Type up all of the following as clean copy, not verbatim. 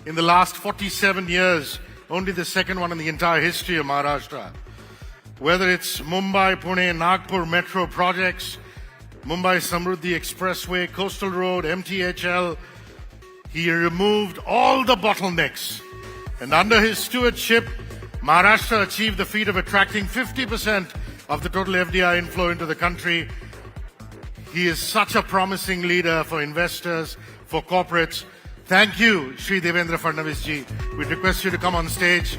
in the last 47 years, only the second one in the entire history of Maharashtra. Whether it's Mumbai, Pune, Nagpur metro projects, Mumbai Samruddhi Expressway, Coastal Road, MTHL, he removed all the bottlenecks. And under his stewardship, Maharashtra achieved the feat of attracting 50% of the total FDI inflow into the country. He is such a promising leader for investors, for corporates. Thank you, Shri Devendra Fadnavis ji. We request you to come on stage.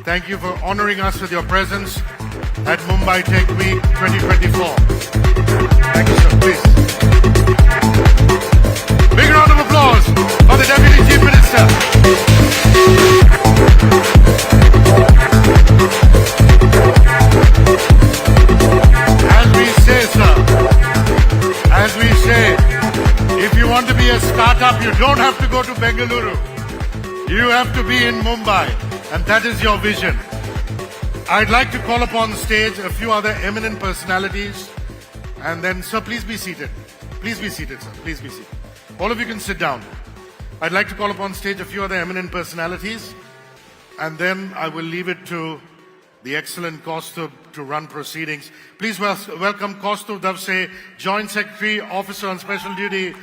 Thank you for honoring us with your presence at Mumbai Tech Week 2024. Thank you, sir. Please. Big round of applause for the Deputy Chief Minister. As we say, if you want to be a startup, you don't have to go to Bengaluru. You have to be in Mumbai, and that is your vision. I'd like to call upon stage a few other eminent personalities, and then, sir, please be seated. Please be seated, sir. Please be seated. All of you can sit down. I'd like to call upon stage a few other eminent personalities, and then I will leave it to the excellent Kaustubh to run proceedings. Please welcome Kaustubh Davse, Joint Secretary, Officer on Special Duty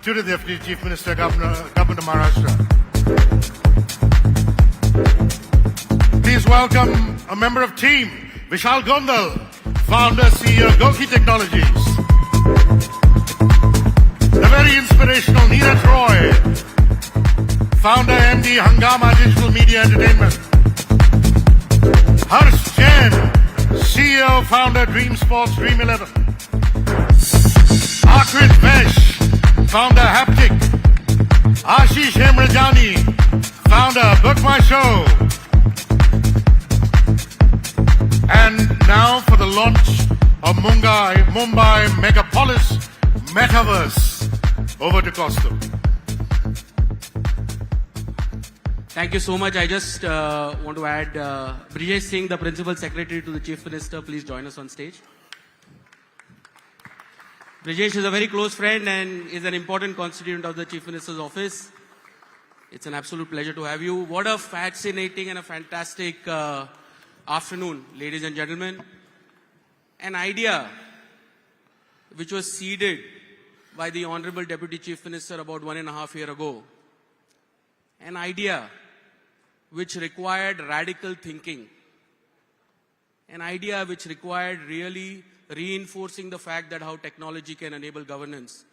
to the Deputy Chief Minister, Government of Maharashtra. Please welcome a member of team, Vishal Gondal, Founder, CEO, Goki Technologies. The very inspirational Neeraj Roy, Founder, MD, Hangama Digital Media Entertainment. Harsh Jain, CEO, Founder, Dream Sports, Dream 11. Akrit Vesh, Founder, Haptic. Ashish Hemrajani, Founder, Book My Show. And now for the launch of Mumbai Megapolis Metaverse. Over to Kaustubh. Thank you so much. I just want to add Brijesh Singh, the Principal Secretary to the Chief Minister. Please join us on stage. Brijesh is a very close friend and is an important constituent of the Chief Minister's office. It's an absolute pleasure to have you. What a fascinating and a fantastic afternoon, ladies and gentlemen. An idea which was seeded by the Honorable Deputy Chief Minister about 1.5 years ago. An idea which required radical thinking. An idea which required really reinforcing the fact that how technology can enable governance.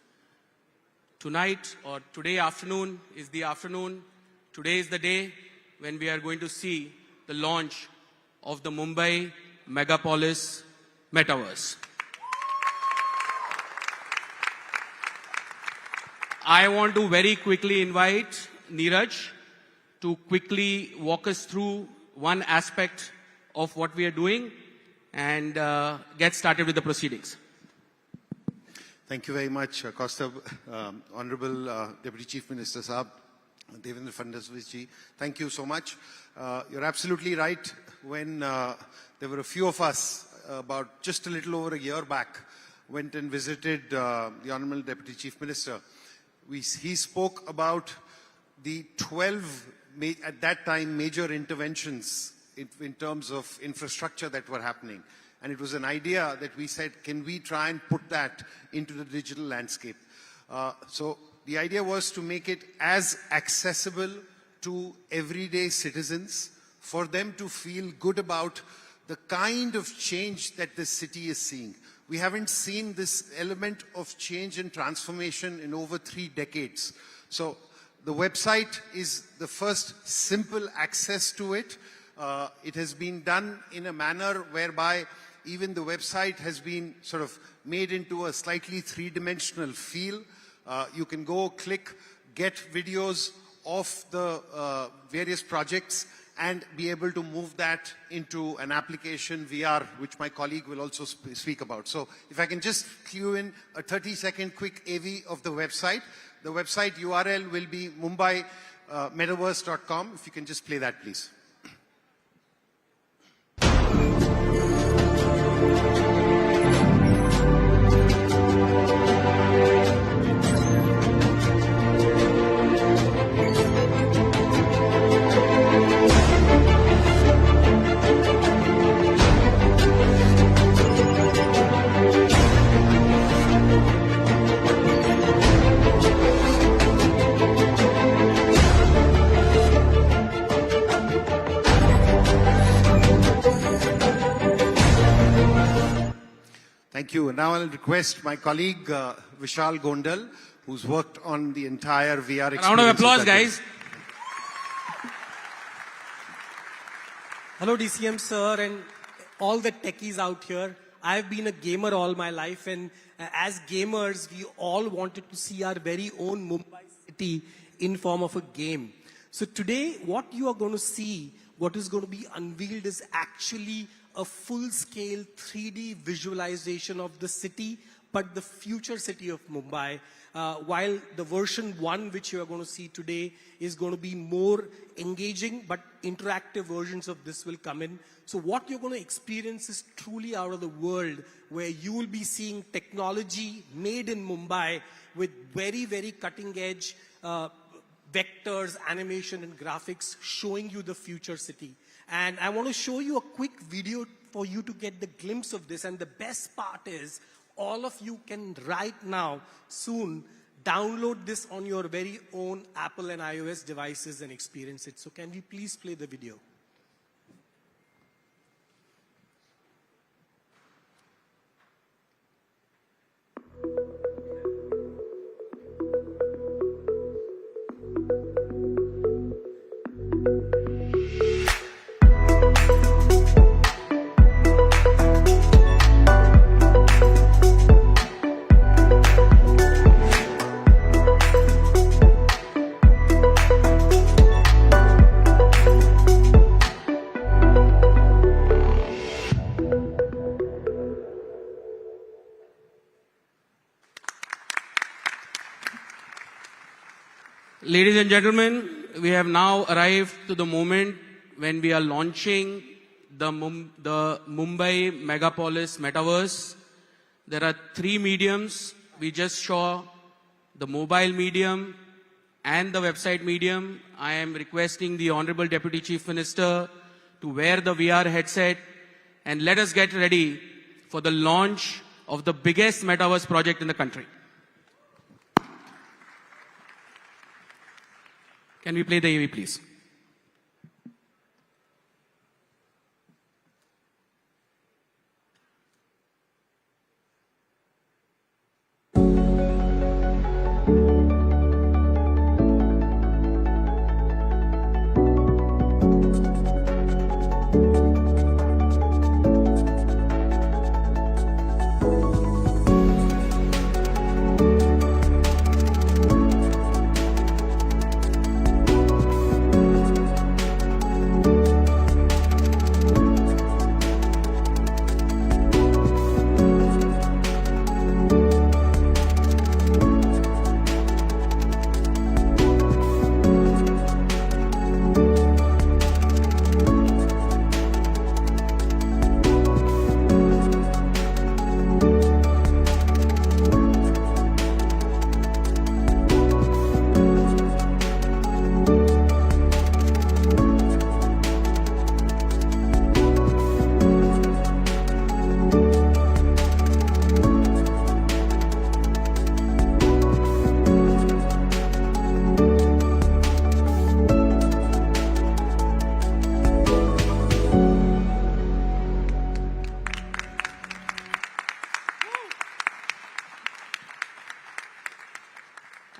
Tonight or today afternoon is the afternoon. Today is the day when we are going to see the launch of the Mumbai Megapolis Metaverse. I want to very quickly invite Neeraj to quickly walk us through one aspect of what we are doing and get started with the proceedings. Thank you very much, Kaustubh. Honorable Deputy Chief Minister Saab, Devendra Fadnavis ji, thank you so much. You're absolutely right. When there were a few of us, about just a little over a year back, went and visited the Honorable Deputy Chief Minister, he spoke about the 12, at that time, major interventions in terms of infrastructure that were happening. And it was an idea that we said, can we try and put that into the digital landscape? So the idea was to make it as accessible to everyday citizens, for them to feel good about the kind of change that this city is seeing. We haven't seen this element of change and transformation in over 3 decades. So the website is the first simple access to it. It has been done in a manner whereby even the website has been sort of made into a slightly 3-dimensional feel. You can go, click, get videos of the various projects and be able to move that into an application VR, which my colleague will also speak about. So if I can just cue in a 30-second quick AV of the website. The website URL will be mumbaiMetaverse.com. If you can just play that, please. you. Now I'll request my colleague Vishal Gondal, who's worked on the entire VR experience. Round of applause, guys. Hello, DCM sir, and all the techies out here. I've been a gamer all my life, and as gamers, we all wanted to see our very own Mumbai city in form of a game. So today, what you are going to see, what is going to be unveiled is actually a full-scale 3D visualization of the city, but the future city of Mumbai. While the version 1, which you are going to see today, is going to be more engaging, but interactive versions of this will come in. So what you're going to experience is truly out of the world, where you will be seeing technology made in Mumbai with very, very cutting-edge vectors, animation, and graphics showing you the future city. And I want to show you a quick video for you to get the glimpse of this. And the best part is, all of you can right now, soon, download this on your very own Apple and iOS devices and experience it. So can we please play the video? Ladies and gentlemen, we have now arrived to the moment when we are launching the Mumbai Megapolis Metaverse. There are 3 mediums. We just saw the mobile medium and the website medium. I am requesting the Honorable Deputy Chief Minister to wear the VR headset and let us get ready for the launch of the biggest Metaverse project in the country. Can we play the AV, please?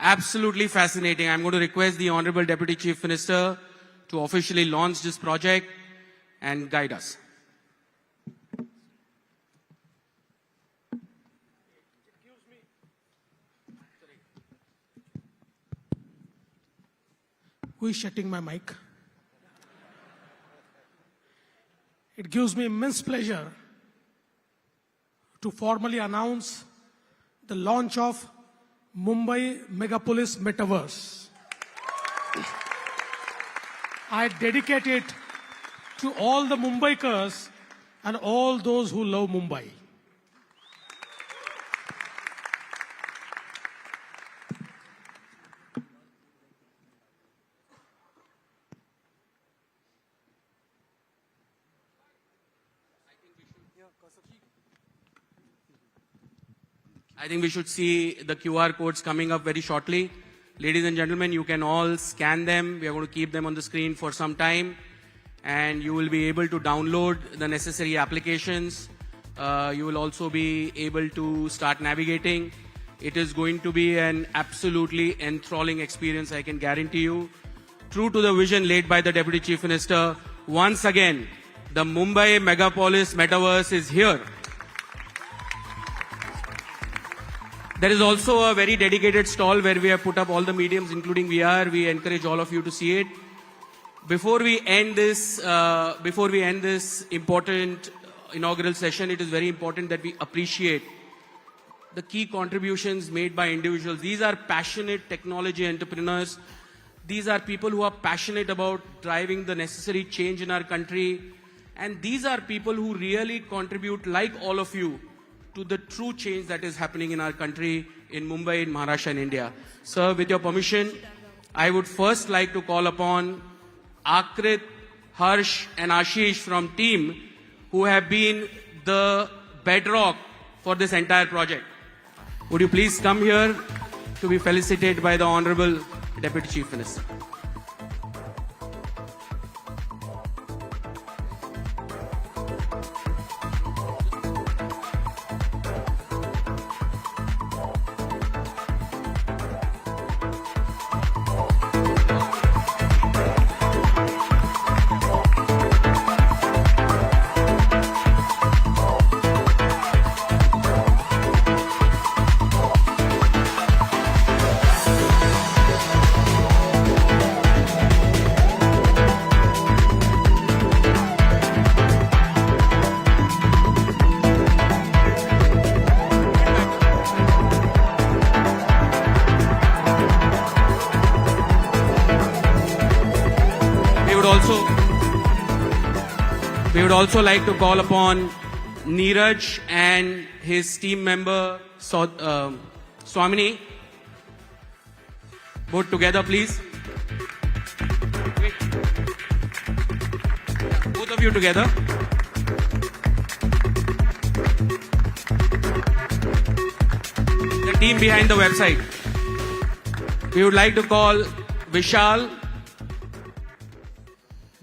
Absolutely fascinating. I'm going to request the Honorable Deputy Chief Minister to officially launch this project and guide us. Who is shutting my mic? It gives me immense pleasure to formally announce the launch of Mumbai Megapolis Metaverse. I dedicate it to all the Mumbaikars and all those who love Mumbai. I think we should see the QR codes coming up very shortly. Ladies and gentlemen, you can all scan them. We are going to keep them on the screen for some time. And you will be able to download the necessary applications You will also be able to start navigating. It is going to be an absolutely enthralling experience, I can guarantee you. True to the vision laid by the Deputy Chief Minister, once again, the Mumbai megapolis Metaverse is here. There is also a very dedicated stall where we have put up all the mediums, including VR. We encourage all of you to see it. Before we end this important inaugural session, it is very important that we appreciate the key contributions made by individuals. These are passionate technology entrepreneurs. These are people who are passionate about driving the necessary change in our country. And these are people who really contribute, like all of you, to the true change that is happening in our country, in Mumbai, in Maharashtra, and India. Sir, with your permission, I would first like to call upon Akrit, Harsh, and Ashish from team who have been the bedrock for this entire project. Would you please come here to be felicitated by the Honorable Deputy Chief Minister. We would also like to call upon Neeraj and his team member Swamini. Both together, please. Wait. Both of you together. The team behind the website. We would like to call Vishal,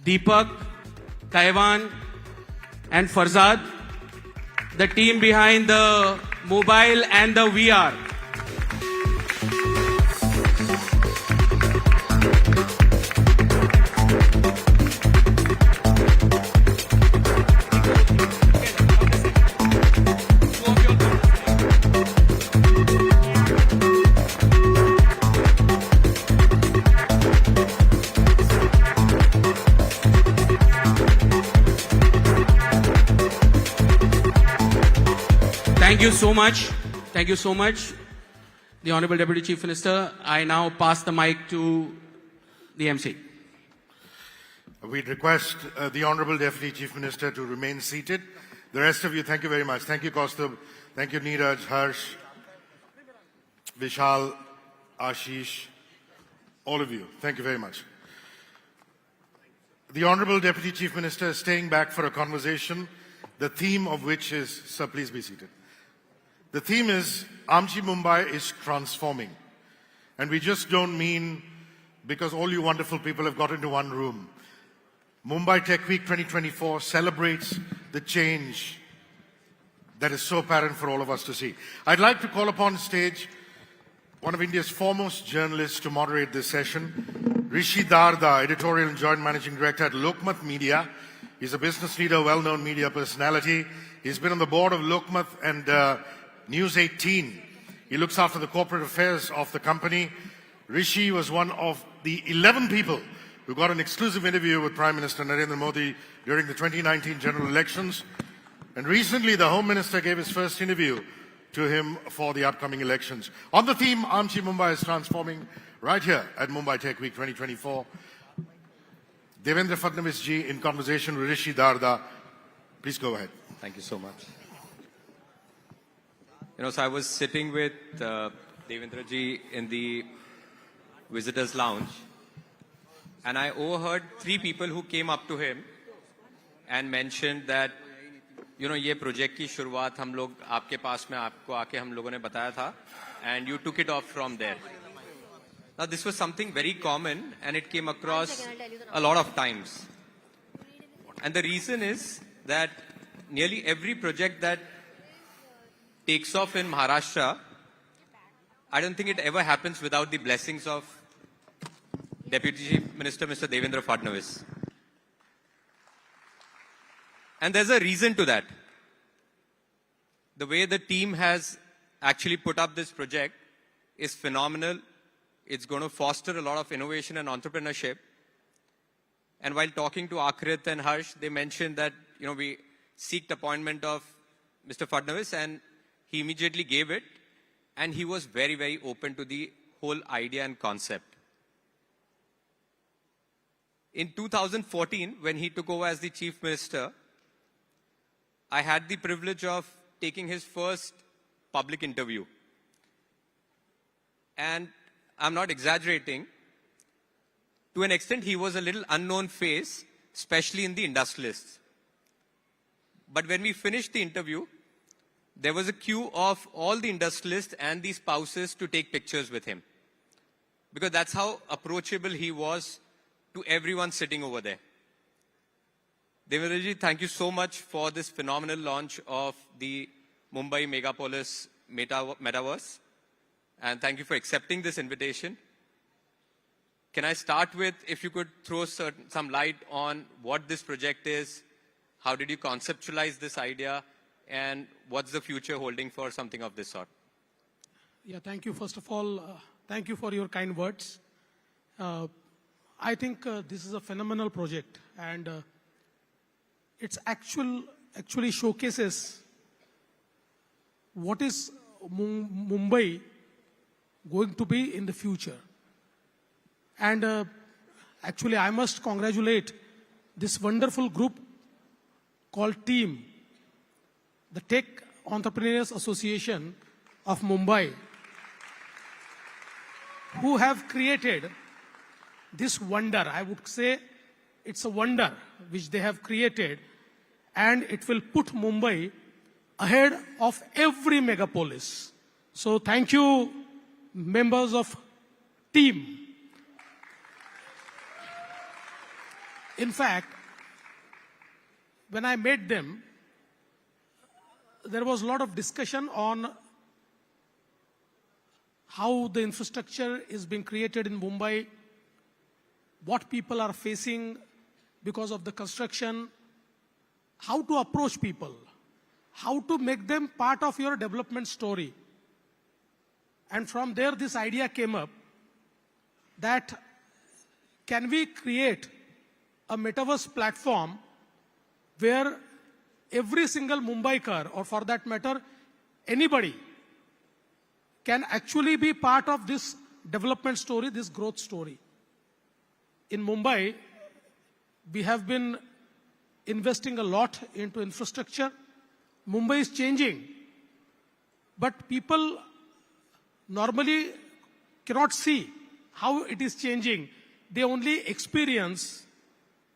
Deepak, Taiwan, and Farzad, the team behind the mobile and the VR. Thank you so much. Thank you so much, the Honorable Deputy Chief Minister. I now pass the mic to the MC. We'd request the Honorable Deputy Chief Minister to remain seated. The rest of you, thank you very much. Thank you, Kaustubh. Thank you, Neeraj, Harsh, Vishal, Ashish, all of you. Thank you very much. The Honorable Deputy Chief Minister is staying back for a conversation, the theme of which is, sir, please be seated. The theme is, Amchi Mumbai is transforming. And we just don't mean because all you wonderful people have got into one room. Mumbai Tech Week 2024 celebrates the change that is so apparent for all of us to see. I'd like to call upon stage one of India's foremost journalists to moderate this session, Rishi Darda, Editorial and Joint Managing Director at Lokmat Media. He's a business leader, well-known media personality. He's been on the board of Lokmat and News 18. He looks after the corporate affairs of the company. Rishi was one of the 11 people who got an exclusive interview with Prime Minister Narendra Modi during the 2019 general elections. And recently, the Home Minister gave his first interview to him for the upcoming elections. On the theme, Amchi Mumbai is transforming, right here at Mumbai Tech Week 2024. Devendra Fadnavis ji in conversation with Rishi Darda. Please go ahead. Thank you so much. So I was sitting with Devendra ji in the visitors lounge, and I overheard 3 people who came up to him and mentioned that, ये project की शुरुआत हम लोग आपके पास में आपको आके हम लोगों ने बताया था, and you took it off from there. Now this was something very common, and it came across a lot of times. And the reason is that nearly every project that takes off in Maharashtra, I don't think it ever happens without the blessings of Deputy Chief Minister Mr. Devendra Fadnavis. And there's a reason to that. The way the team has actually put up this project is phenomenal. It's going to foster a lot of innovation and entrepreneurship. And while talking to Akrit and Harsh, they mentioned that, we seeked appointment of Mr. Fadnavis and he immediately gave it. And he was very, very open to the whole idea and concept. In 2014, when he took over as the Chief Minister, I had the privilege of taking his first public interview. And I'm not exaggerating. To an extent, he was a little unknown face, especially in the industrialists. But when we finished the interview, there was a queue of all the industrialists and the spouses to take pictures with him. Because that's how approachable he was to everyone sitting over there. Devendraji, thank you so much for this phenomenal launch of the Mumbai Megapolis Metaverse. And thank you for accepting this invitation. Can I start with, if you could throw some light on what this project is, how did you conceptualize this idea, and what's the future holding for something of this sort? Yeah, thank you. First of all, thank you for your kind words. I think this is a phenomenal project, and it's actually showcases what is Mumbai going to be in the future. And actually, I must congratulate this wonderful group called TEAM, the Tech Entrepreneurs Association of Mumbai, who have created this wonder. I would say it's a wonder which they have created, and it will put Mumbai ahead of every megapolis. So thank you, members of TEAM. In fact, when I met them, there was a lot of discussion on how the infrastructure is being created in Mumbai, what people are facing because of the construction, how to approach people, how to make them part of your development story. And from there, this idea came up that can we create a metaverse platform where every single Mumbaiker, or for that matter, anybody, can actually be part of this development story, this growth story. In Mumbai, we have been investing a lot into infrastructure. Mumbai is changing, but people normally cannot see how it is changing. They only experience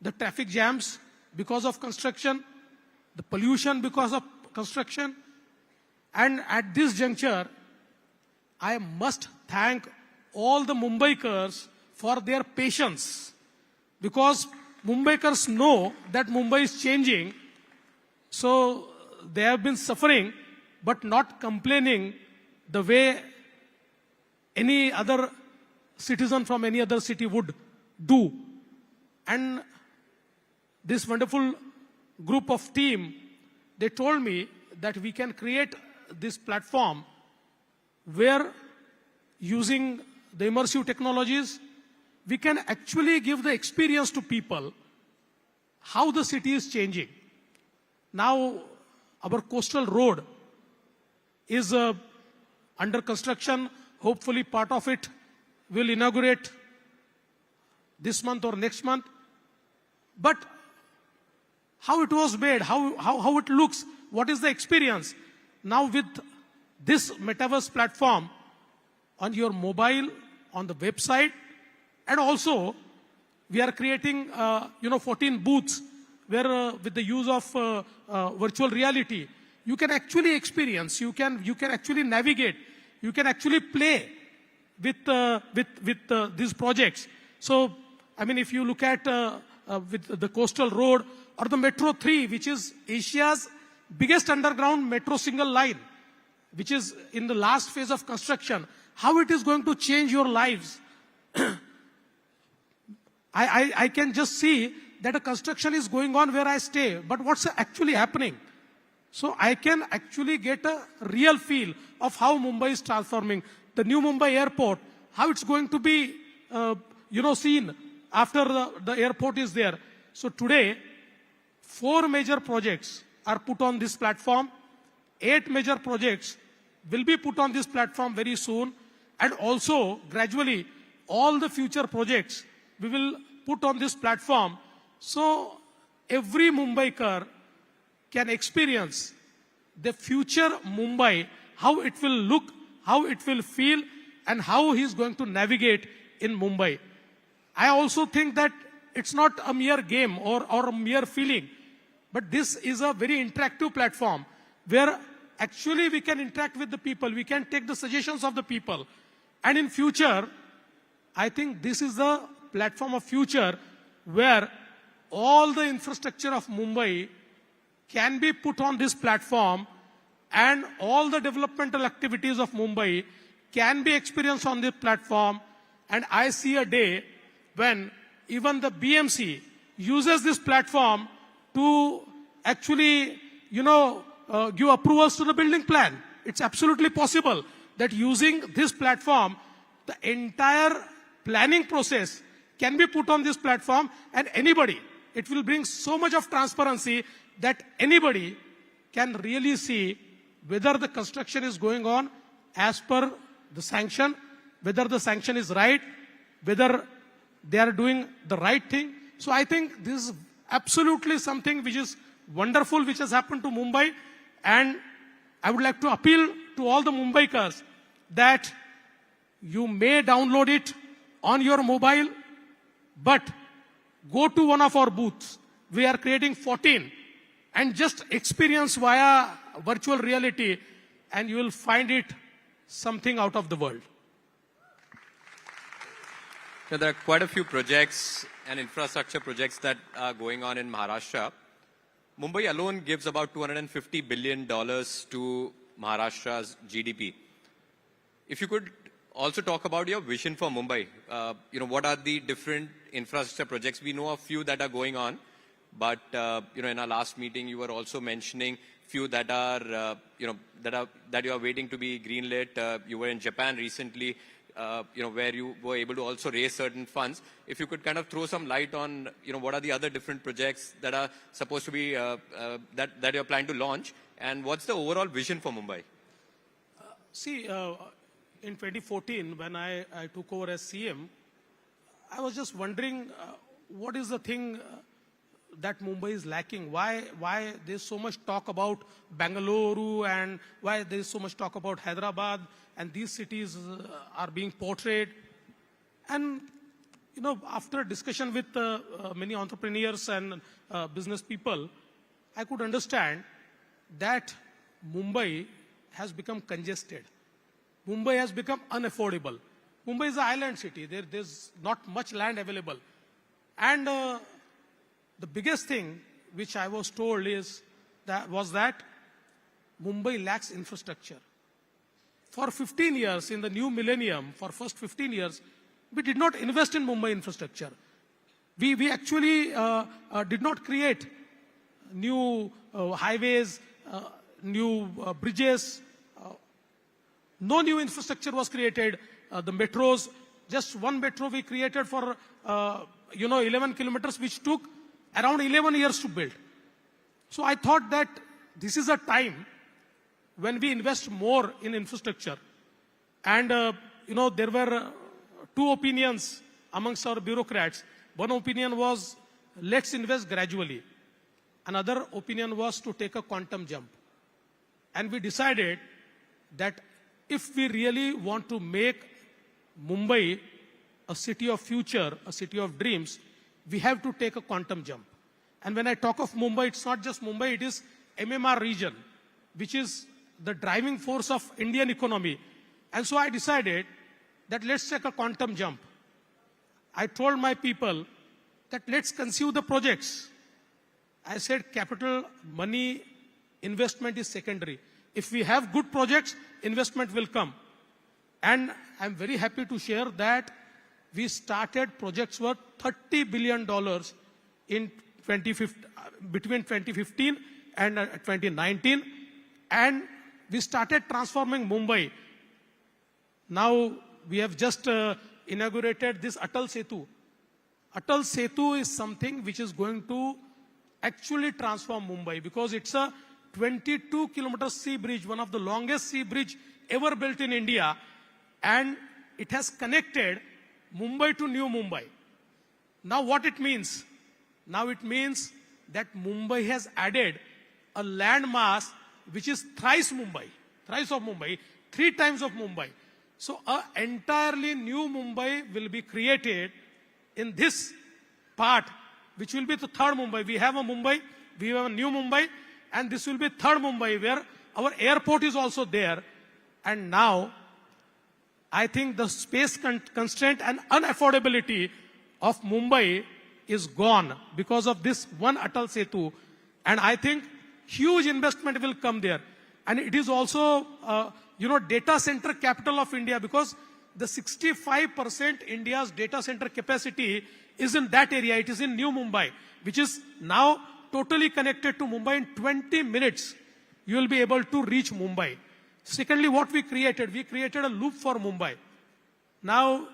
the traffic jams because of construction, the pollution because of construction. And at this juncture, I must thank all the Mumbaikars for their patience, because Mumbaikars know that Mumbai is changing, so they have been suffering but not complaining the way any other citizen from any other city would do. And this wonderful group of team, they told me that we can create this platform where, using the immersive technologies, we can actually give the experience to people how the city is changing. Now, our coastal road is under construction. Hopefully, part of it will inaugurate this month or next month. But how it was made, how it looks, what is the experience? Now with this metaverse platform on your mobile, on the website, and also we are creating 14 booths where with the use of virtual reality, you can actually experience, you can actually navigate, you can actually play with these projects. So, I mean, if you look at with the coastal road or the Metro 3, which is Asia's biggest underground metro single line, which is in the last phase of construction, how it is going to change your lives. I can just see that a construction is going on where I stay, but what's actually happening? So I can actually get a real feel of how Mumbai is transforming. The new Mumbai airport, how it's going to be, seen after the airport is there. So today, 4 major projects are put on this platform. 8 major projects will be put on this platform very soon. And also, gradually, all the future projects we will put on this platform. So every Mumbaiker can experience the future Mumbai, how it will look, how it will feel, and how he is going to navigate in Mumbai. I also think that it's not a mere game or a mere feeling, but this is a very interactive platform where actually we can interact with the people, we can take the suggestions of the people. And in future, I think this is the platform of future where all the infrastructure of Mumbai can be put on this platform and all the developmental activities of Mumbai can be experienced on this platform. And I see a day when even the BMC uses this platform to actually, give approvals to the building plan. It's absolutely possible that using this platform, the entire planning process can be put on this platform, and anybody, it will bring so much of transparency that anybody can really see whether the construction is going on as per the sanction, whether the sanction is right, whether they are doing the right thing. So I think this is absolutely something which is wonderful, which has happened to Mumbai. And I would like to appeal to all the Mumbaikars that you may download it on your mobile, but go to one of our booths. We are creating 14 and just experience via virtual reality, and you will find it something out of the world. So there are quite a few projects and infrastructure projects that are going on in Maharashtra. Mumbai alone gives about $250 billion to Maharashtra's GDP. If you could also talk about your vision for Mumbai. What are the different infrastructure projects? We know a few that are going on, but in our last meeting, you were also mentioning few that are, that you are waiting to be greenlit. You were in Japan recently, where you were able to also raise certain funds. If you could kind of throw some light on, what are the other different projects that are supposed to be, that you're planning to launch, and what's the overall vision for Mumbai? In 2014, when I took over as CM, I was just wondering what is the thing that Mumbai is lacking? Why there's so much talk about Bangalore and why there's so much talk about Hyderabad, and these cities are being portrayed. And, after discussion with many entrepreneurs and business people, I could understand that Mumbai has become congested. Mumbai has become unaffordable. Mumbai is an island city. There's not much land available. And the biggest thing which I was told was that Mumbai lacks infrastructure. For 15 years, in the new millennium, for first 15 years, we did not invest in Mumbai infrastructure. We actually did not create new highways, new bridges. No new infrastructure was created. The metros, just one metro we created for 11 kilometers, which took around 11 years to build. So I thought that this is a time when we invest more in infrastructure. And, there were two opinions amongst our bureaucrats. One opinion was, let's invest gradually. Another opinion was to take a quantum jump. And we decided that if we really want to make Mumbai a city of future, a city of dreams, we have to take a quantum jump. And when I talk of Mumbai, it's not just Mumbai, it is MMR region, which is the driving force of Indian economy. And so I decided that let's take a quantum jump. I told my people that let's conceive the projects. I said capital, money, investment is secondary. If we have good projects, investment will come. And I'm very happy to share that we started projects worth $30 billion in between 2015 and 2019. And we started transforming Mumbai. Now we have just inaugurated this Atal Setu. Atal Setu is something which is going to actually transform Mumbai because it's a 22-kilometer sea bridge, one of the longest sea bridge ever built in India. And it has connected Mumbai to New Mumbai. Now what it means? Now it means that Mumbai has added a landmass which is thrice Mumbai, thrice of Mumbai, 3 times of Mumbai. So an entirely new Mumbai will be created in this part, which will be the third Mumbai. We have a Mumbai, we have a new Mumbai, and this will be third Mumbai where our airport is also there. And now, I think the space constraint and unaffordability of Mumbai is gone because of this one Atal Setu. And I think huge investment will come there. And it is also, data center capital of India because the 65% India's data center capacity is in that area. It is in New Mumbai, which is now totally connected to Mumbai. In 20 minutes, you will be able to reach Mumbai. Secondly, what we created a loop for Mumbai. Now,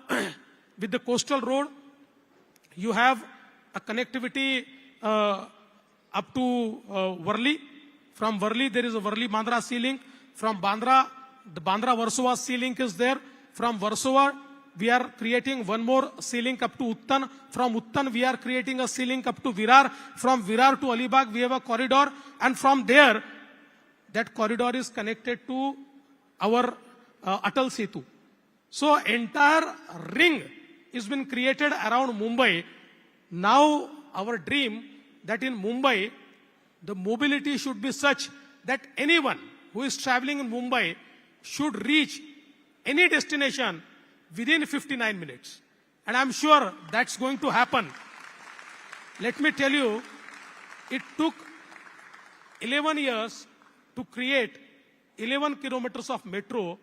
with the coastal road, you have a connectivity up to Worli. From Worli, there is a Worli-Bandra sea link. From Bandra, the Bandra-Warsaw sea link is there. From Warsaw, we are creating one more sea link up to Uttan. From Uttan, we are creating a sea link up to Virar. From Virar to Alibag, we have a corridor. And from there, that corridor is connected to our Atal Setu. So entire ring has been created around Mumbai. Now our dream that in Mumbai, the mobility should be such that anyone who is traveling in Mumbai should reach any destination within 59 minutes. And I'm sure that's going to happen. Let me tell you, it took 11 years to create 11 kilometers of metro,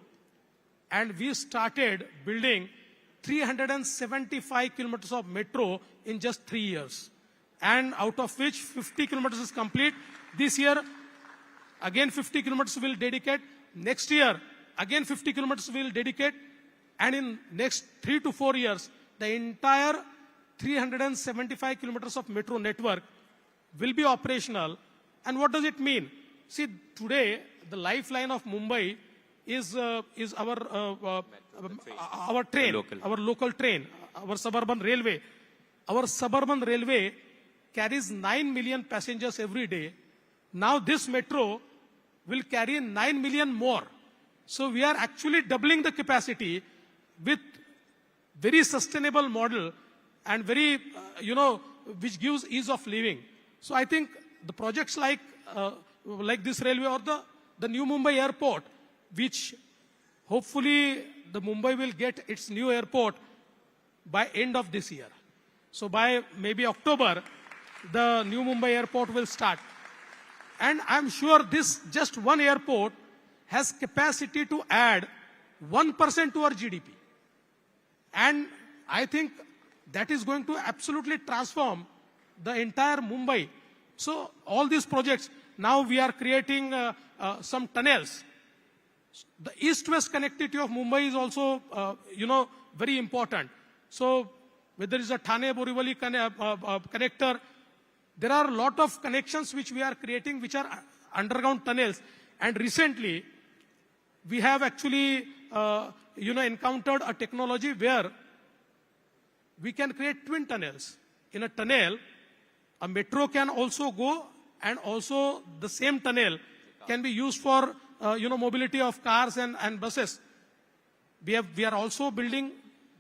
and we started building 375 kilometers of metro in just 3 years. And out of which 50 kilometers is complete. This year, again 50 kilometers will dedicate. Next year, again 50 kilometers will dedicate. And in next 3 to 4 years, the entire 375 kilometers of metro network will be operational. And what does it mean? See, today, the lifeline of Mumbai is our train, our local train, our suburban railway. Our suburban railway carries 9 million passengers every day. Now this metro will carry 9 million more. So we are actually doubling the capacity with very sustainable model and very, which gives ease of living. So I think the projects like this railway or the new Mumbai airport, which hopefully the Mumbai will get its new airport by end of this year. So by maybe October, the new Mumbai airport will start. And I'm sure this just one airport has capacity to add 1% to our GDP. And I think that is going to absolutely transform the entire Mumbai. So all these projects, now we are creating some tunnels. The east-west connectivity of Mumbai is also, very important. So whether it's a Thane-Borivali connector, there are a lot of connections which we are creating, which are underground tunnels. And recently, we have actually, encountered a technology where we can create twin tunnels. In a tunnel, a metro can also go, and also the same tunnel can be used for, mobility of cars and buses. We are also building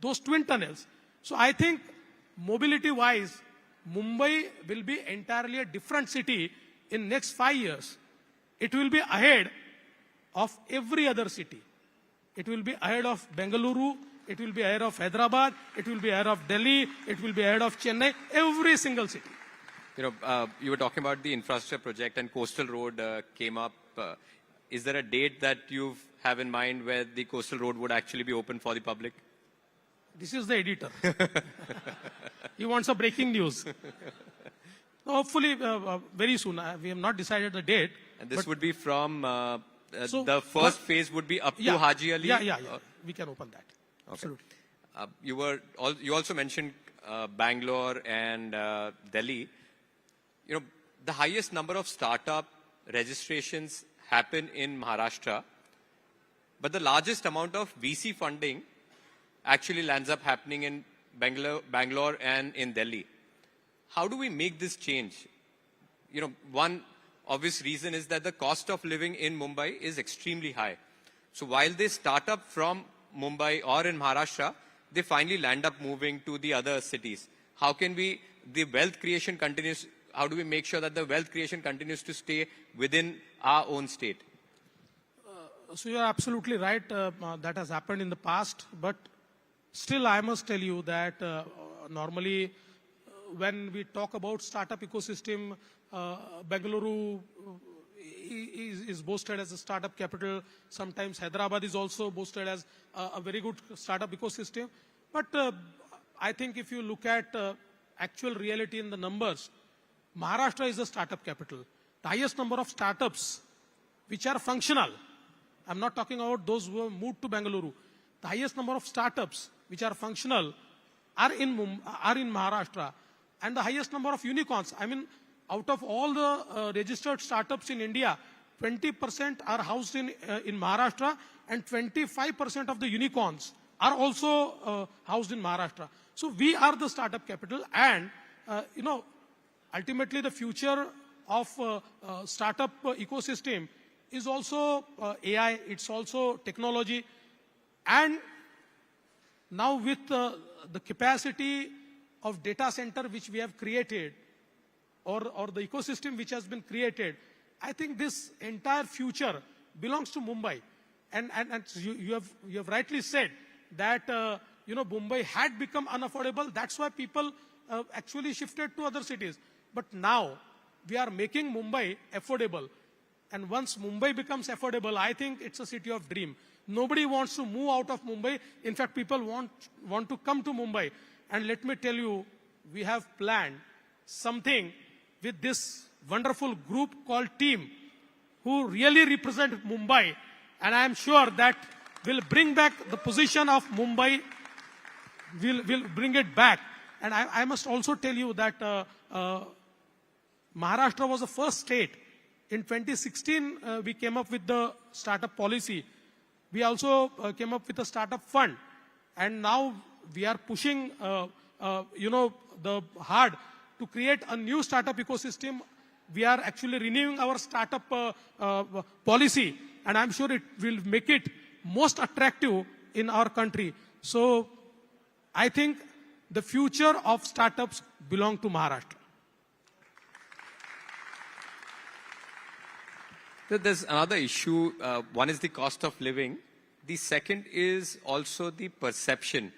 those twin tunnels. So I think mobility-wise, Mumbai will be entirely a different city in next 5 years. It will be ahead of every other city. It will be ahead of Bengaluru, it will be ahead of Hyderabad, it will be ahead of Delhi, it will be ahead of Chennai, every single city. You were talking about the infrastructure project and Coastal Road came up. Is there a date that you have in mind where the Coastal Road would actually be open for the public? This is the editor. He wants a breaking news. Hopefully, very soon. We have not decided the date. And this would be from, So, the first phase would be up to Haji Ali? Yeah. We can open that. Okay. Absolutely. You also mentioned Bangalore and Delhi. The highest number of startup registrations happen in Maharashtra, but the largest amount of VC funding actually lands up happening in Bangalore and in Delhi. How do we make this change? One obvious reason is that the cost of living in Mumbai is extremely high. So while they start up from Mumbai or in Maharashtra, they finally land up moving to the other cities. How can the wealth creation continues? How do we make sure that the wealth creation continues to stay within our own state? So you are absolutely right. That has happened in the past. But still, I must tell you that normally when we talk about startup ecosystem, Bengaluru is boasted as a startup capital. Sometimes Hyderabad is also boasted as a very good startup ecosystem. But I think if you look at actual reality in the numbers, Maharashtra is a startup capital. The highest number of startups which are functional, I'm not talking about those who have moved to Bengaluru. The highest number of startups which are functional are in Maharashtra. And the highest number of unicorns. I mean, out of all the registered startups in India, 20% are housed in Maharashtra, and 25% of the unicorns are also housed in Maharashtra. So we are the startup capital, and ultimately the future of startup ecosystem is also AI, it's also technology. And now with the capacity of data center which we have created, or the ecosystem which has been created, I think this entire future belongs to Mumbai. And you have rightly said that Mumbai had become unaffordable. That's why people actually shifted to other cities. But now we are making Mumbai affordable. And once Mumbai becomes affordable, I think it's a city of dream. Nobody wants to move out of Mumbai. In fact, people want to come to Mumbai. And let me tell you, we have planned something with this wonderful group called team who really represent Mumbai. And I am sure that will bring back the position of Mumbai, will bring it back. And I must also tell you that Maharashtra was the first state. In 2016, we came up with the startup policy. We also came up with a startup fund. And now we are pushing, the hard to create a new startup ecosystem. We are actually renewing our startup policy. And I'm sure it will make it most attractive in our country. So I think the future of startups belong to Maharashtra. There's another issue. One is the cost of living. The second is also the perception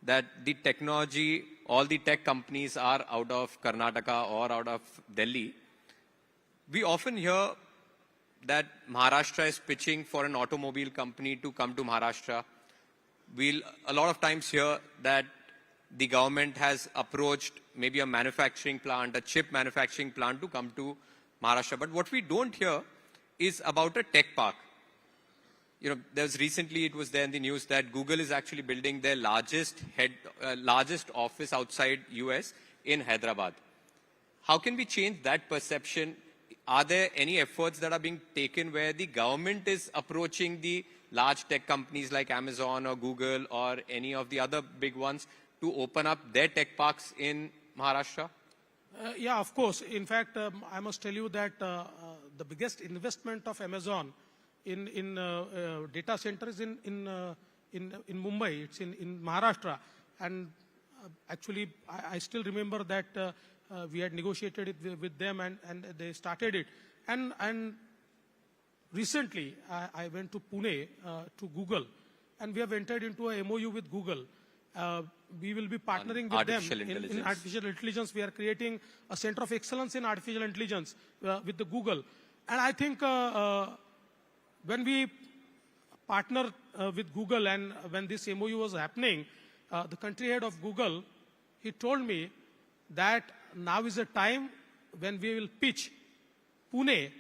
that the technology, all the tech companies are out of Karnataka or out of Delhi. We often hear that Maharashtra is pitching for an automobile company to come to Maharashtra. We'll a lot of times hear that the government has approached maybe a manufacturing plant, a chip manufacturing plant to come to Maharashtra. But what we don't hear is about a tech park. Recently it was there in the news that Google is actually building their largest office outside US in Hyderabad. How can we change that perception? Are there any efforts that are being taken where the government is approaching the large tech companies like Amazon or Google or any of the other big ones to open up their tech parks in Maharashtra? Yeah, of course. In fact, I must tell you that the biggest investment of Amazon in data centers in Mumbai. It's in Maharashtra. And actually, I still remember that we had negotiated it with them and they started it. And recently, I went to Pune to Google, and we have entered into a MOU with Google. we will be partnering with them artificial in intelligence. artificial intelligence. We are creating a center of excellence in artificial intelligence with the Google. And I think when we partner with Google and when this MOU was happening, the country head of Google, he told me that now is a time when we will pitch Pune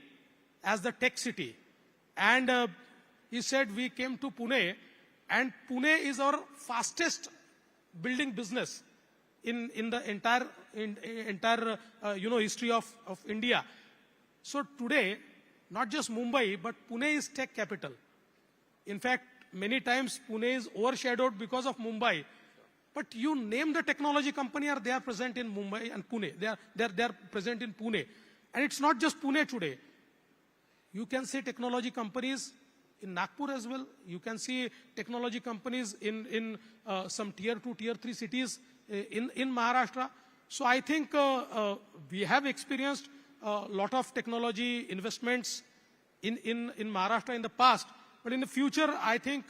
as the tech city. And he said we came to Pune, and Pune is our fastest building business in the entire history of India. So today, not just Mumbai, but Pune is tech capital. In fact, many times Pune is overshadowed because of Mumbai. But you name the technology company, or they are present in Mumbai and Pune. They are present in Pune. And it's not just Pune today. You can see technology companies in Nagpur as well. You can see technology companies in some tier 2, tier 3 cities in Maharashtra. So I think we have experienced a lot of technology investments in Maharashtra in the past. But in the future, I think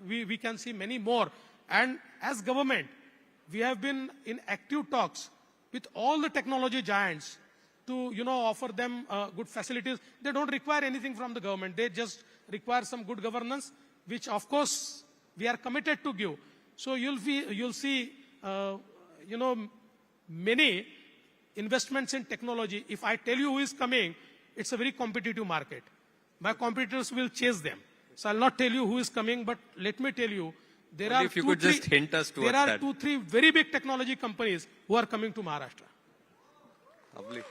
we can see many more. And as government, we have been in active talks with all the technology giants to, offer them good facilities. They don't require anything from the government. They just require some good governance, which of course we are committed to give. So you'll see, many investments in technology. If I tell you who is coming, it's a very competitive market. My competitors will chase them. So I'll not tell you who is coming, but let me tell you, there Only are if you could just hint us towards that. There are 2-3 very big technology companies who are coming to Maharashtra. Lovely.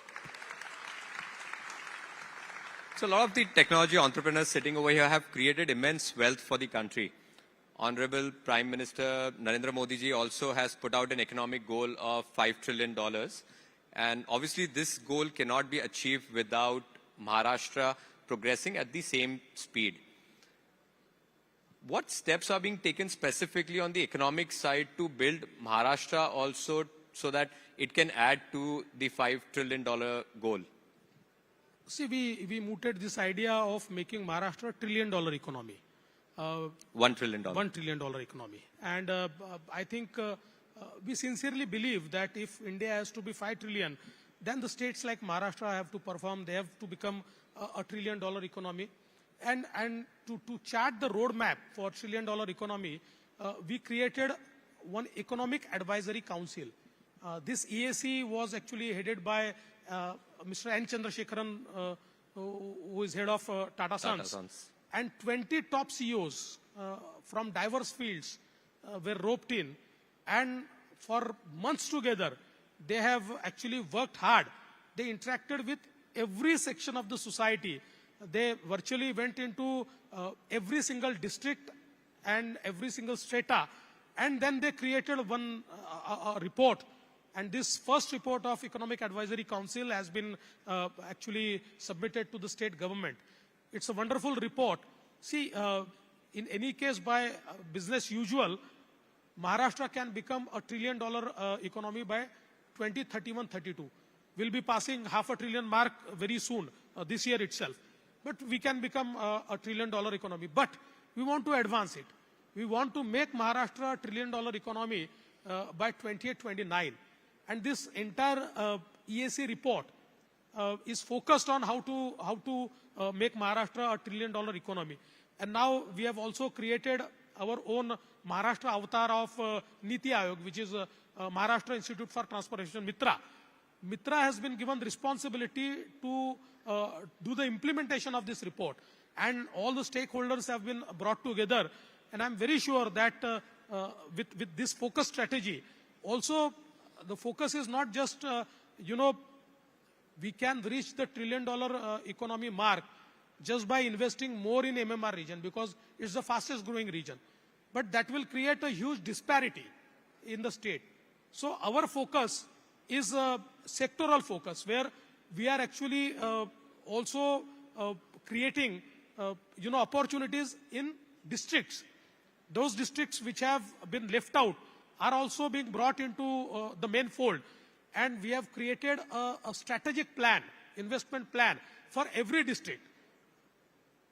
So a lot of the technology entrepreneurs sitting over here have created immense wealth for the country. Honorable Prime Minister Narendra Modi ji also has put out an economic goal of $5 trillion. And obviously this goal cannot be achieved without Maharashtra progressing at the same speed. What steps are being taken specifically on the economic side to build Maharashtra also so that it can add to the $5 trillion goal? See, we mooted this idea of making Maharashtra $1 trillion economy. $1 trillion. $1 trillion economy. And I think we sincerely believe that if India has to be 5 trillion, then the states like Maharashtra have to perform. They have to become a $1 trillion economy. And to chart the roadmap for $1 trillion economy, we created one economic advisory council. This EAC was actually headed by Mr. N. Chandrasekharan, who is head of Tata Sons. And 20 top CEOs from diverse fields were roped in. And for months together, they have actually worked hard. They interacted with every section of the society. They virtually went into every single district and every single strata. And then they created one report. And this first report of Economic Advisory Council has been actually submitted to the state government. It's a wonderful report. See, in any case, by business usual, Maharashtra can become $1 trillion economy by 2031-32. We'll be passing $500 billion mark very soon, this year itself. But we can become a $1 trillion economy. But we want to advance it. We want to make Maharashtra a $1 trillion economy by 2028-29. And this entire EAC report is focused on how to make Maharashtra a $1 trillion economy. And now we have also created our own Maharashtra avatar of Niti Aayog, which is Maharashtra Institute for Transformation, Mitra. Mitra has been given responsibility to do the implementation of this report. And all the stakeholders have been brought together. And I'm very sure that with this focus strategy, also the focus is not just, we can reach the $1 trillion economy mark just by investing more in MMR region because it's the fastest growing region. But that will create a huge disparity in the state. So our focus is a sectoral focus where we are actually also creating, opportunities in districts. Those districts which have been left out are also being brought into the main fold. And we have created a strategic plan, investment plan for every district.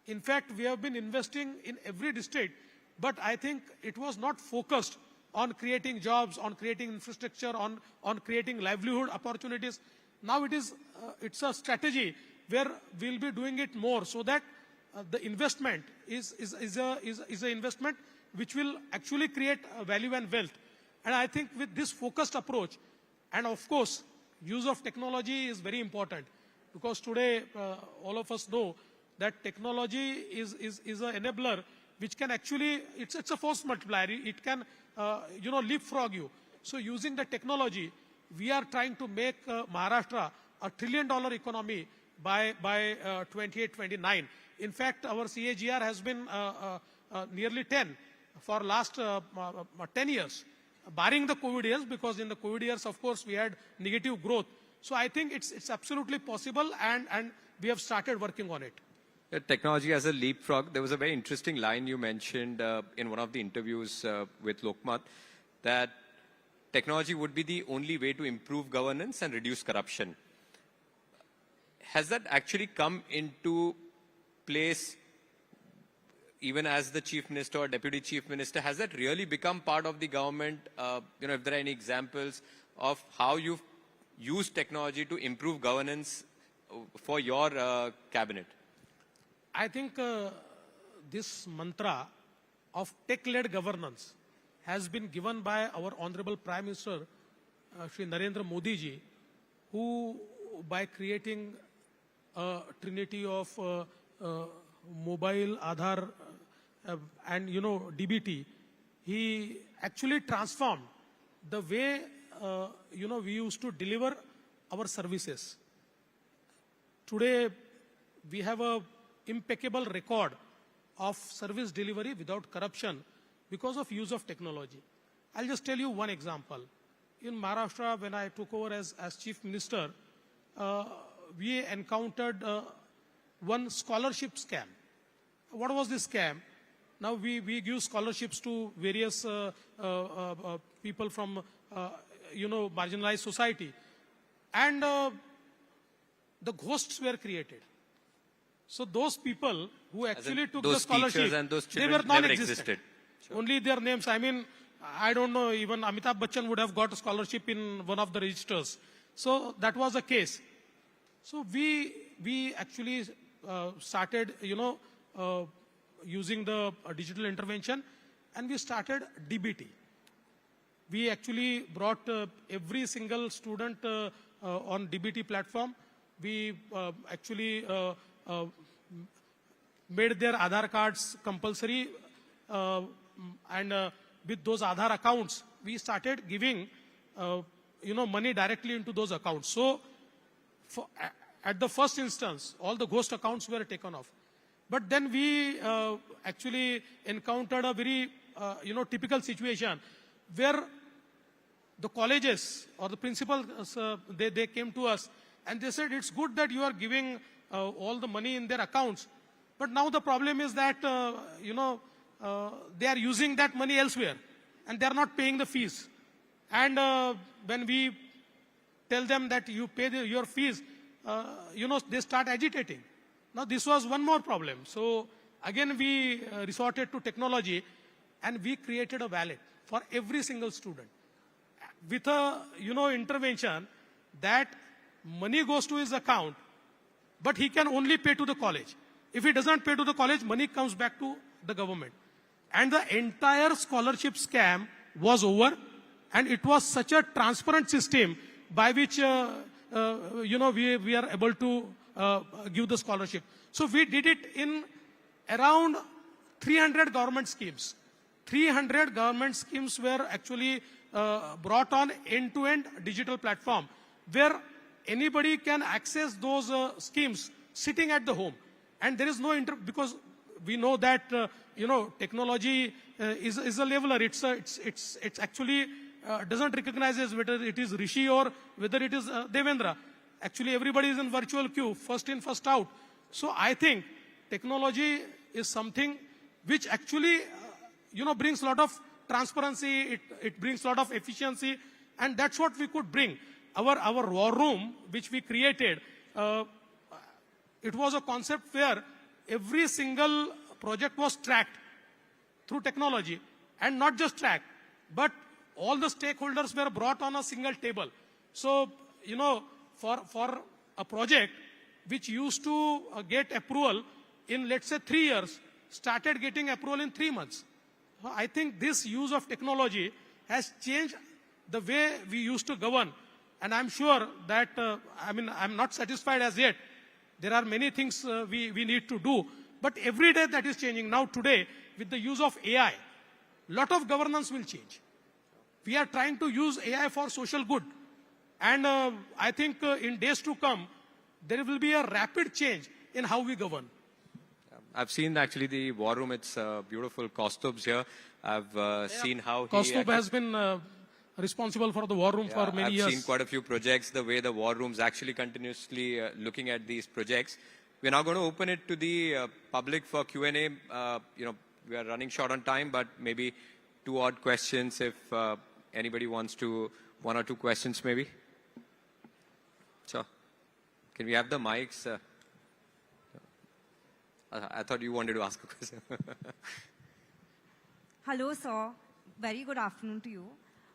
In fact, we have been investing in every district, but I think it was not focused on creating jobs, on creating infrastructure, on creating livelihood opportunities. Now it's a strategy where we'll be doing it more so that the investment is an investment which will actually create value and wealth. And I think with this focused approach, and of course, use of technology is very important, because today all of us know that technology is an enabler which can actually, it's a force multiplier. It can, leapfrog you. So using the technology, we are trying to make Maharashtra a $1 trillion economy by 28-29. In fact, our CAGR has been nearly 10 for last 10 years, barring the COVID years, because in the COVID years, of course, we had negative growth. So I think it's absolutely possible, and we have started working on it. Technology as a leapfrog. There was a very interesting line you mentioned in one of the interviews with Lokmat, that technology would be the only way to improve governance and reduce corruption. Has that actually come into place even as the Chief Minister or Deputy Chief Minister? Has that really become part of the government? If there are any examples of how you've used technology to improve governance for your cabinet? I think this mantra of tech-led governance has been given by our Honorable Prime Minister, Shri Narendra Modi ji, who by creating a trinity of mobile, Aadhaar, and DBT, he actually transformed the way we used to deliver our services. Today, we have a impeccable record of service delivery without corruption because of use of technology. I'll just tell you one example. In Maharashtra, when I took over as Chief Minister, we encountered one scholarship scam. What was this scam? Now we give scholarships to various people from marginalized society, and the ghosts were created. So those people who actually took the scholarship, and those they were non-existent. Sure. Only their names. I mean, I don't know, even Amitabh Bachchan would have got a scholarship in one of the registers. So that was the case. So we actually started, using the digital intervention, and we started DBT. We actually brought every single student on DBT platform. We actually made their Aadhaar cards compulsory, and with those Aadhaar accounts, we started giving, money directly into those accounts. So at the first instance, all the ghost accounts were taken off. But then we actually encountered a very, typical situation where the colleges or the principals, they came to us and they said, it's good that you are giving all the money in their accounts. But now the problem is that, they are using that money elsewhere and they are not paying the fees. And when we tell them that you pay your fees, they start agitating. Now this was one more problem. So again, we resorted to technology and we created a wallet for every single student with a, intervention that money goes to his account, but he can only pay to the college. If he doesn't pay to the college, money comes back to the government. And the entire scholarship scam was over, and it was such a transparent system by which, we are able to give the scholarship. So we did it in around 300 government schemes. 300 government schemes were actually brought on end-to-end digital platform where anybody can access those schemes sitting at the home. And there is no because we know that, technology is a leveler. It's actually doesn't recognize as whether it is Rishi or whether it is Devendra. Actually, everybody is in virtual queue, first in, first out. So I think technology is something which actually, brings a lot of transparency. It brings a lot of efficiency, and that's what we could bring. Our war room, which we created, it was a concept where every single project was tracked through technology, and not just tracked. but all the stakeholders were brought on a single table. So, you know, for a project which used to get approval in, let's say, 3 years, started getting approval in 3 months. So I think this use of technology has changed the way we used to govern. And I'm sure that, I'm not satisfied as yet. There are many things we need to do. But every day that is changing. Now today, with the use of AI, lot of governance will change. We are trying to use AI for social good. And I think in days to come, there will be a rapid change in how we govern. I've seen actually the war room. It's beautiful. Kaustubh's here. I've seen how Kaustubh has been responsible for the war room for many years. I've seen quite a few projects, the way the war room's actually continuously looking at these projects. We're now going to open it to the public for Q&A. We are running short on time, but maybe 2 odd questions if anybody wants to, 1 or 2 questions maybe. Sure. Can we have the mics? I thought you wanted to ask a question. Hello, sir. Very good afternoon to you.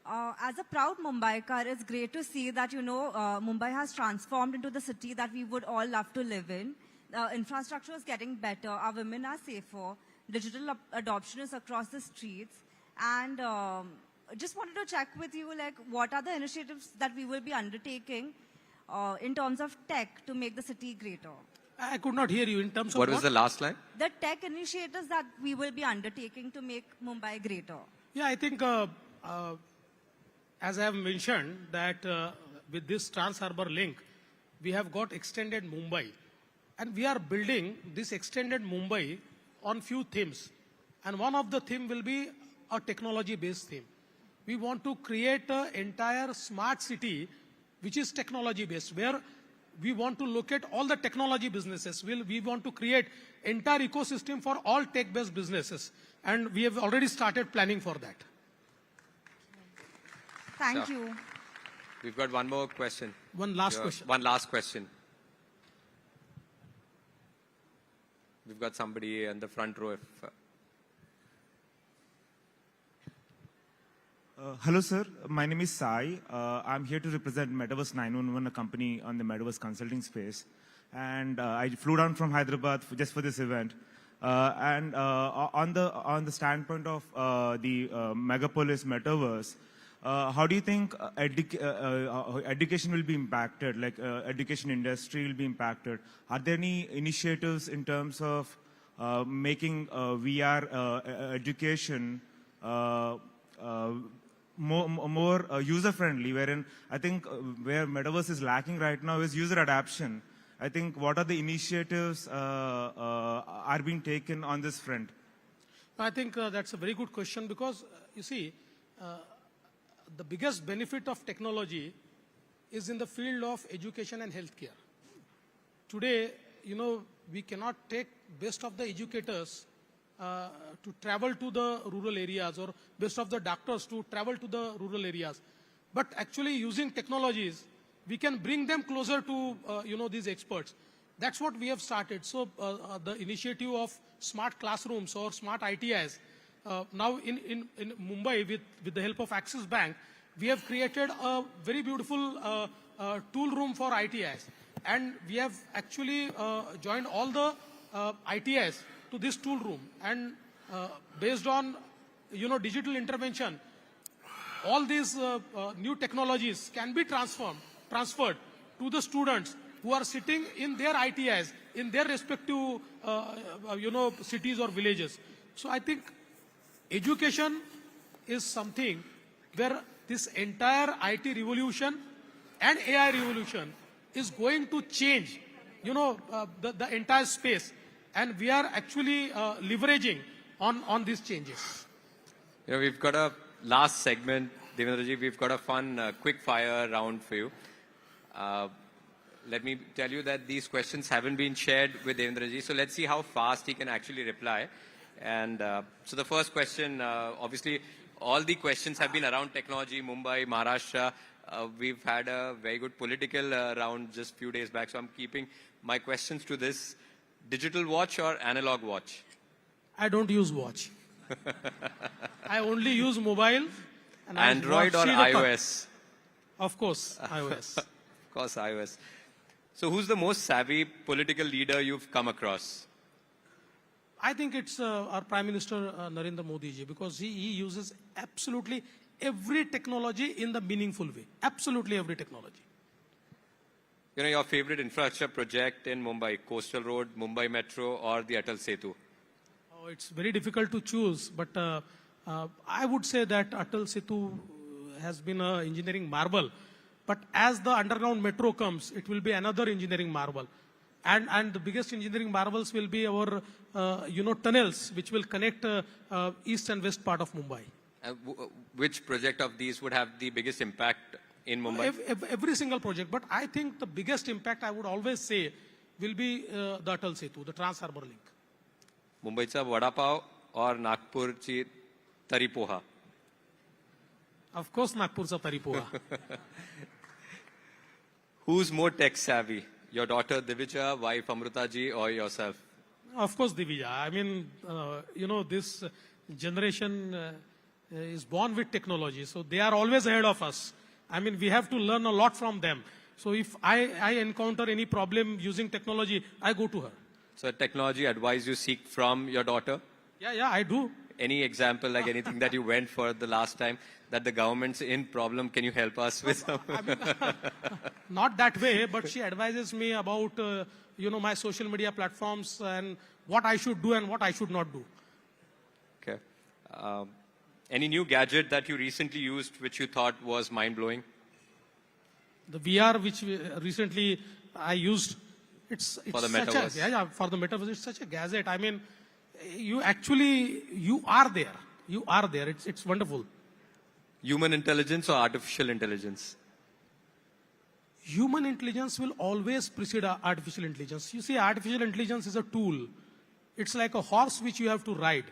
As a proud Mumbaiker, it's great to see that, Mumbai has transformed into the city that we would all love to live in. The infrastructure is getting better. Our women are safer. Digital adoption is across the streets. And just wanted to check with you, what are the initiatives that we will be undertaking in terms of tech to make the city greater? I could not hear you in terms of what was the last line? The tech initiatives that we will be undertaking to make Mumbai greater. Yeah, I think, as I have mentioned, that with this Trans-Harbour link, we have got extended Mumbai. And we are building this extended Mumbai on few themes. And one of the theme will be a technology-based theme. We want to create an entire smart city which is technology-based, where we want to look at all the technology businesses. We want to create entire ecosystem for all tech-based businesses. And we have already started planning for that. Thank you. We've got one more question. One last question. One last question. We've got somebody in the front row. Hello, sir. My name is Sai. I'm here to represent Metaverse 911, a company on the Metaverse consulting space. And I flew down from Hyderabad just for this event. On the standpoint of the megapolis Metaverse, how do you think education will be impacted, like education industry will be impacted? Are there any initiatives in terms of making VR education more user-friendly, wherein I think where Metaverse is lacking right now is user adoption. I think what are the initiatives are being taken on this front? I think that's a very good question because, you see, the biggest benefit of technology is in the field of education and healthcare. Today, we cannot take best of the educators to travel to the rural areas or best of the doctors to travel to the rural areas. But actually using technologies, we can bring them closer to, these experts. That's what we have started. So the initiative of smart classrooms or smart ITIs, now in Mumbai with the help of Axis Bank, we have created a very beautiful tool room for ITIs. And we have actually joined all the ITIs to this tool room. And based on, digital intervention, all these new technologies can be transferred to the students who are sitting in their ITIs, in their respective, cities or villages. So I think education is something where this entire IT revolution and AI revolution is going to change, the entire space. And we are actually leveraging on these changes. We've got a last segment, Devendraji. We've got a fun quick fire round for you. Let me tell you that these questions haven't been shared with Devendraji, so let's see how fast he can actually reply. And so the first question, obviously, all the questions have been around technology, Mumbai, Maharashtra. We've had a very good political round just a few days back, so I'm keeping my questions to this. Digital watch or analog watch? I don't use watch. I only use mobile And I Android or watched it. iOS? Of course, iOS. Of course, iOS. So who's the most savvy political leader you've come across? I think it's our Prime Minister Narendra Modi ji, because he uses absolutely every technology in the meaningful way. Absolutely every technology. You know, your favorite infrastructure project in Mumbai, Coastal Road, Mumbai Metro, or the Atal Setu? Oh, it's very difficult to choose, but I would say that Atal Setu has been an engineering marvel. But as the underground metro comes, it will be another engineering marvel. And the biggest engineering marvels will be our, tunnels, which will connect east and west part of Mumbai. Which project of these would have the biggest impact in Mumbai? Every single project. But I think the biggest impact, I would always say, will be the Atal Setu, the Trans-Harbour Link. Mumbaicha vada pav or Nagpurchi tari poha? Of course, Nagpurcha tari poha. Who's more tech savvy? Your daughter Divija, wife Amruta ji, or yourself? Of course, Divija. I mean, this generation is born with technology, so they are always ahead of us. I mean, we have to learn a lot from them. So if I encounter any problem using technology, I go to her. So technology advice you seek from your daughter? Yeah, I do. Any example, like anything that you went for the last time, that the government's in problem, can you help us with some? I mean, not that way, but she advises me about, my social media platforms and what I should do and what I should not do. Okay. Any new gadget that you recently used which you thought was mind-blowing? The VR which recently I used, it's for the such Metaverse. for the Metaverse, it's such a gadget. I mean, you are there. You are there. It's wonderful. Human intelligence or artificial intelligence? Human intelligence will always precede artificial intelligence. You see, artificial intelligence is a tool. It's like a horse which you have to ride.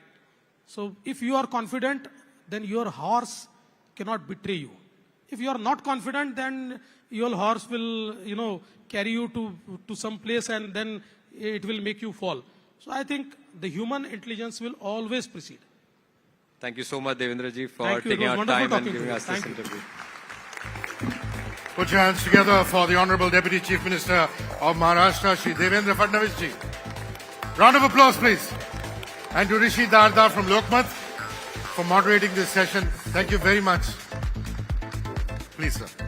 So if you are confident, then your horse cannot betray you. If you are not confident, then your horse will, carry you to some place and then it will make you fall. So I think the human intelligence will always precede. Thank you so much, Devendra ji, for Thank you. taking It was our time wonderful and talking giving to you. us this Thank you. interview. Put your hands together for the Honorable Deputy Chief Minister of Maharashtra, Shri Devendra Fadnavis ji. Round of applause, please. And to Rishi Darda from Lokmat for moderating this session. Thank you very much. Please, sir.